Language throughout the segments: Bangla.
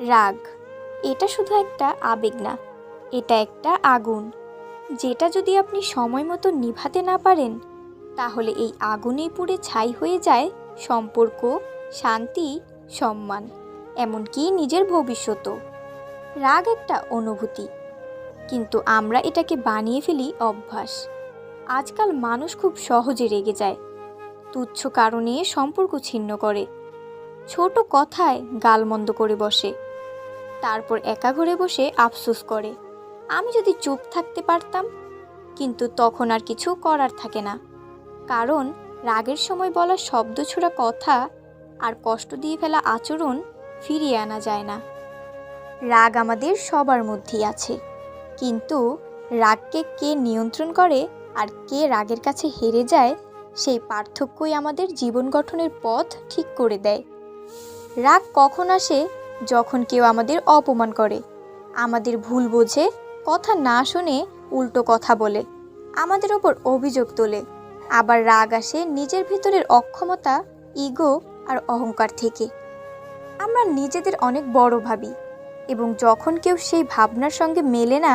রাগ এটা শুধু একটা আবেগ না, এটা একটা আগুন, যেটা যদি আপনি সময় মতো নিভাতে না পারেন তাহলে এই আগুনেই পুড়ে ছাই হয়ে যায় সম্পর্ক, শান্তি, সম্মান, এমনকি নিজের ভবিষ্যতও। রাগ একটা অনুভূতি, কিন্তু আমরা এটাকে বানিয়ে ফেলি অভ্যাস। আজকাল মানুষ খুব সহজে রেগে যায়, তুচ্ছ কারণে সম্পর্ক ছিন্ন করে, ছোট কথায় গালমন্দ করে বসে, তারপর একা ঘরে বসে আফসোস করে আমি যদি চুপ থাকতে পারতাম। কিন্তু তখন আর কিছু করার থাকে না, কারণ রাগের সময় বলা শব্দ ছোড়া কথা আর কষ্ট দিয়ে ফেলা আচরণ ফিরিয়ে আনা যায় না। রাগ আমাদের সবার মধ্যেই আছে, কিন্তু রাগকে কে নিয়ন্ত্রণ করে আর কে রাগের কাছে হেরে যায়, সেই পার্থক্যই আমাদের জীবন গঠনের পথ ঠিক করে দেয়। রাগ কখন আসে? যখন কেউ আমাদের অপমান করে, আমাদের ভুল বোঝে, কথা না শুনে উল্টো কথা বলে, আমাদের ওপর অভিযোগ তোলে। আবার রাগ আসে নিজের ভিতরের অক্ষমতা, ইগো আর অহংকার থেকে। আমরা নিজেদের অনেক বড় ভাবি, এবং যখন কেউ সেই ভাবনার সঙ্গে মেলে না,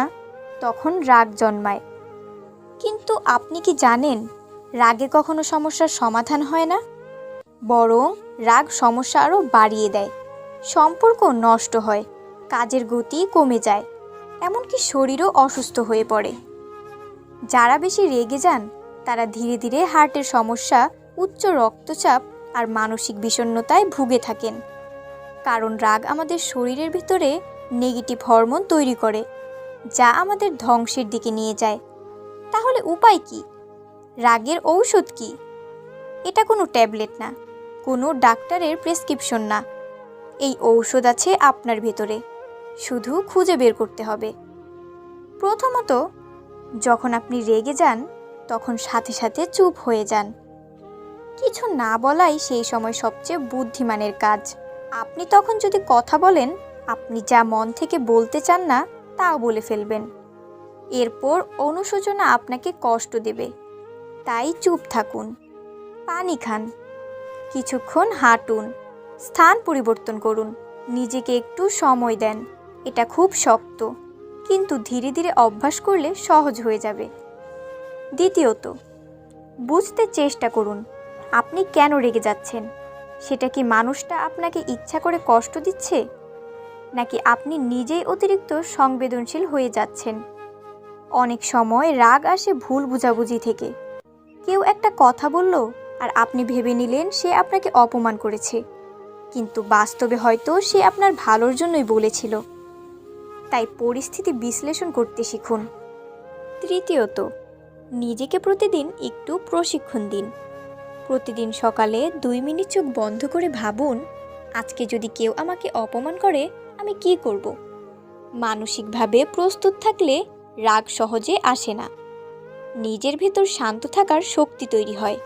তখন রাগ জন্মায়। কিন্তু আপনি কি জানেন, রাগে কখনো সমস্যার সমাধান হয় না, বরং রাগ সমস্যা আরও বাড়িয়ে দেয়। সম্পর্ক নষ্ট হয়, কাজের গতি কমে যায়, এমনকি শরীরও অসুস্থ হয়ে পড়ে। যারা বেশি রেগে যান তারা ধীরে ধীরে হার্টের সমস্যা, উচ্চ রক্তচাপ আর মানসিক বিষণ্ণতায় ভুগে থাকেন। কারণ রাগ আমাদের শরীরের ভিতরে নেগেটিভ হরমোন তৈরি করে, যা আমাদের ধ্বংসের দিকে নিয়ে যায়। তাহলে উপায় কি? রাগের ঔষধ কি? এটা কোনো ট্যাবলেট না, কোনো ডাক্তারের প্রেসক্রিপশন না। এই ঔষধ আছে আপনার ভেতরে, শুধু খুঁজে বের করতে হবে। প্রথমত, যখন আপনি রেগে যান তখন সাথে সাথে চুপ হয়ে যান। কিছু না বলাই সেই সময় সবচেয়ে বুদ্ধিমানের কাজ। আপনি তখন যদি কথা বলেন, আপনি যা মন থেকে বলতে চান না তাও বলে ফেলবেন। এরপর অনুশোচনা আপনাকে কষ্ট দেবে, তাই চুপ থাকুন। পানি খান, কিছুক্ষণ হাঁটুন, স্থান পরিবর্তন করুন, নিজেকে একটু সময় দেন। এটা খুব শক্ত, কিন্তু ধীরে ধীরে অভ্যাস করলে সহজ হয়ে যাবে। দ্বিতীয়ত, বুঝতে চেষ্টা করুন আপনি কেন রেগে যাচ্ছেন। সেটা কি মানুষটা আপনাকে ইচ্ছা করে কষ্ট দিচ্ছে, নাকি আপনি নিজেই অতিরিক্ত সংবেদনশীল হয়ে যাচ্ছেন? অনেক সময় রাগ আসে ভুল বোঝাবুঝি থেকে। কেউ একটা কথা বলল আর আপনি ভেবে নিলেন সে আপনাকে অপমান করেছে, কিন্তু বাস্তবে হয়তো সে আপনার ভালোর জন্যই বলেছিল। তাই পরিস্থিতি বিশ্লেষণ করতে শিখুন। তৃতীয়ত, নিজেকে প্রতিদিন একটু প্রশিক্ষণ দিন। প্রতিদিন সকালে 2 মিনিট চোখ বন্ধ করে ভাবুন, আজকে যদি কেউ আমাকে অপমান করে আমি কি করব। মানসিকভাবে প্রস্তুত থাকলে রাগ সহজে আসে না, নিজের ভেতর শান্ত থাকার শক্তি তৈরি হয়।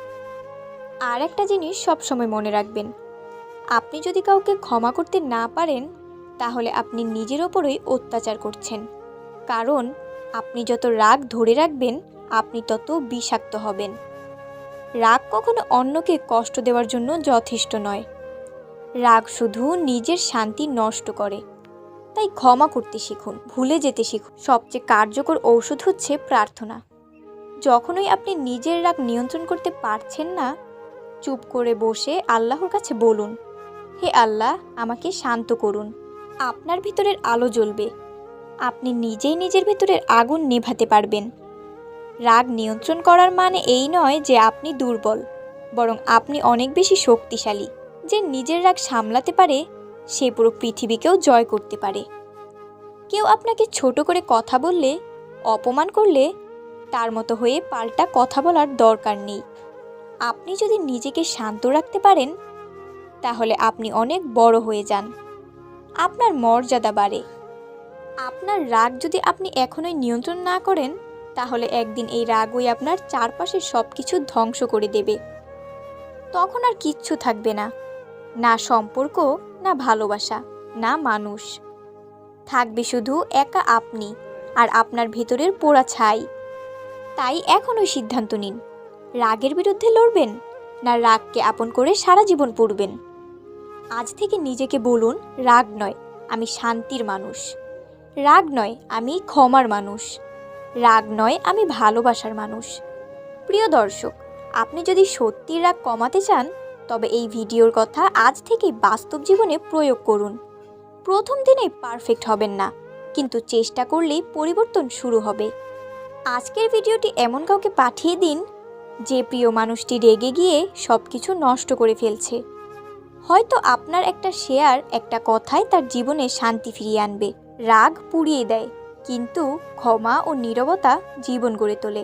আর একটা জিনিস সবসময় মনে রাখবেন, আপনি যদি কাউকে ক্ষমা করতে না পারেন তাহলে আপনি নিজের ওপরই অত্যাচার করছেন। কারণ আপনি যত রাগ ধরে রাখবেন আপনি তত বিষাক্ত হবেন। রাগ কখনো অন্যকে কষ্ট দেওয়ার জন্য যথেষ্ট নয়। রাগ শুধু নিজের শান্তি নষ্ট করে। তাই ক্ষমা করতে শিখুন, ভুলে যেতে শিখুন। সবচেয়ে কার্যকর ঔষধ হচ্ছে প্রার্থনা। যখনই আপনি নিজের রাগ নিয়ন্ত্রণ করতে পারছেন না, চুপ করে বসে আল্লাহর কাছে বলুন, হে আল্লাহ, আমাকে শান্ত করুন। আপনার ভিতরের আলো জ্বলবে, আপনি নিজেই নিজের ভিতরের আগুন নেভাতে পারবেন। রাগ নিয়ন্ত্রণ করার মানে এই নয় যে আপনি দুর্বল, বরং আপনি অনেক বেশি শক্তিশালী। যে নিজের রাগ সামলাতে পারে সে পুরো পৃথিবীকেও জয় করতে পারে। কেউ আপনাকে ছোট করে কথা বললে, অপমান করলে, তার মতো হয়ে পাল্টা কথা বলার দরকার নেই। আপনি যদি নিজেকে শান্ত রাখতে পারেন তাহলে আপনি অনেক বড় হয়ে যান, আপনার মর্যাদা বাড়ে। আপনার রাগ যদি আপনি এখনোই নিয়ন্ত্রণ না করেন তাহলে একদিন এই রাগই আপনার চারপাশের সব কিছু ধ্বংস করে দেবে। তখন আর কিচ্ছু থাকবে না, না সম্পর্ক, না ভালোবাসা, না মানুষ। থাকবে শুধু একা আপনি আর আপনার ভেতরের পোড়া ছাই। তাই এখনই সিদ্ধান্ত নিন, রাগের বিরুদ্ধে লড়বেন না রাগকে আপন করে সারা জীবন পড়বেন। আজ থেকে নিজেকে বলুন, রাগ নয়, আমি শান্তির মানুষ। রাগ নয়, আমি ক্ষমার মানুষ। রাগ নয়, আমি ভালোবাসার মানুষ। প্রিয় দর্শক, আপনি যদি সত্যিই রাগ কমাতে চান তবে এই ভিডিওর কথা আজ থেকেই বাস্তব জীবনে প্রয়োগ করুন। প্রথম দিনেই পারফেক্ট হবেন না, কিন্তু চেষ্টা করলেই পরিবর্তন শুরু হবে। আজকের ভিডিওটি এমন কাউকে পাঠিয়ে দিন যে প্রিয় মানুষটি রেগে গিয়ে সব কিছু নষ্ট করে ফেলছে। হয়তো আপনার একটা শেয়ার, একটা কথাই তার জীবনে শান্তি ফিরিয়ে আনবে। রাগ পুড়িয়ে দেয়, কিন্তু ক্ষমা ও নীরবতা জীবন গড়ে তোলে।